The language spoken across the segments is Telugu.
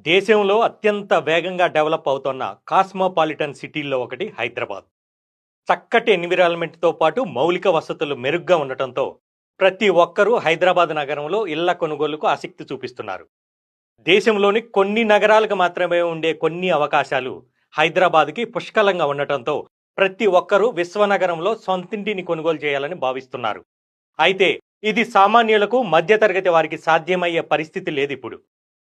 దేశంలో అత్యంత వేగంగా డెవలప్ అవుతున్న కాస్మోపాలిటన్ సిటీల్లో ఒకటి హైదరాబాద్. చక్కటి ఎన్విరాన్మెంట్‌తో పాటు మౌలిక వసతులు మెరుగ్గా ఉండటంతో ప్రతి ఒక్కరూ హైదరాబాద్ నగరంలో ఇళ్ల కొనుగోలుకు ఆసక్తి చూపిస్తున్నారు. దేశంలోని కొన్ని నగరాలకు మాత్రమే ఉండే కొన్ని అవకాశాలు హైదరాబాద్‌కి పుష్కలంగా ఉండటంతో ప్రతి ఒక్కరూ విశ్వనగరంలో సొంతింటిని కొనుగోలు చేయాలని భావిస్తున్నారు. అయితే ఇది సామాన్యులకు, మధ్యతరగతి వారికి సాధ్యమయ్యే పరిస్థితి లేదిప్పుడు.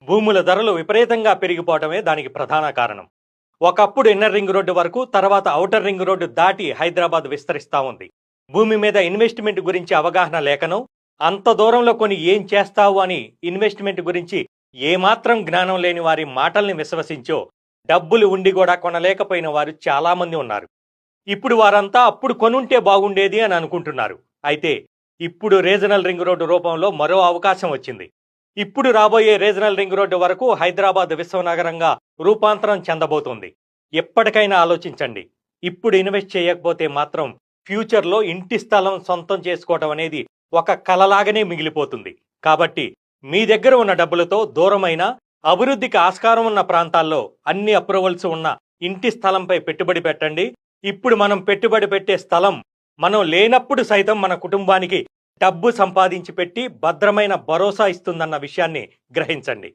భూముల ధరలు విపరీతంగా పెరిగిపోవటమే దానికి ప్రధాన కారణం. ఒకప్పుడు ఇన్నర్ రింగ్ రోడ్డు వరకు, తర్వాత ఔటర్ రింగ్ రోడ్డు దాటి హైదరాబాద్ విస్తరిస్తా ఉంది. భూమి మీద ఇన్వెస్ట్మెంట్ గురించి అవగాహన లేకనో, అంత దూరంలో కొని ఏం చేస్తావు అని ఇన్వెస్ట్మెంట్ గురించి ఏమాత్రం జ్ఞానం లేని వారి మాటల్ని విశ్వసించో డబ్బులు ఉండి కూడా కొనలేకపోయిన వారు చాలా మంది ఉన్నారు. ఇప్పుడు వారంతా అప్పుడు కొనుంటే బాగుండేది అని అనుకుంటున్నారు. అయితే ఇప్పుడు రీజనల్ రింగ్ రోడ్డు రూపంలో మరో అవకాశం వచ్చింది. ఇప్పుడు రాబోయే రీజనల్ రింగ్ రోడ్డు వరకు హైదరాబాద్ విశ్వనగరంగా రూపాంతరం చెందబోతోంది. ఎప్పటికైనా ఆలోచించండి. ఇప్పుడు ఇన్వెస్ట్ చేయకపోతే మాత్రం ఫ్యూచర్లో ఇంటి స్థలం సొంతం చేసుకోవటం అనేది ఒక కలలాగానే మిగిలిపోతుంది. కాబట్టి మీ దగ్గర ఉన్న డబ్బులతో దూరమైన, అభివృద్ధికి ఆస్కారం ఉన్న ప్రాంతాల్లో అన్ని అప్రూవల్స్ ఉన్న ఇంటి స్థలంపై పెట్టుబడి పెట్టండి. ఇప్పుడు మనం పెట్టుబడి పెట్టే స్థలం మనం లేనప్పుడు సైతం మన కుటుంబానికి డబ్బు సంపాదించి పెట్టి భద్రమైన భరోసా ఇస్తుందన్న విషయాన్ని గ్రహించండి.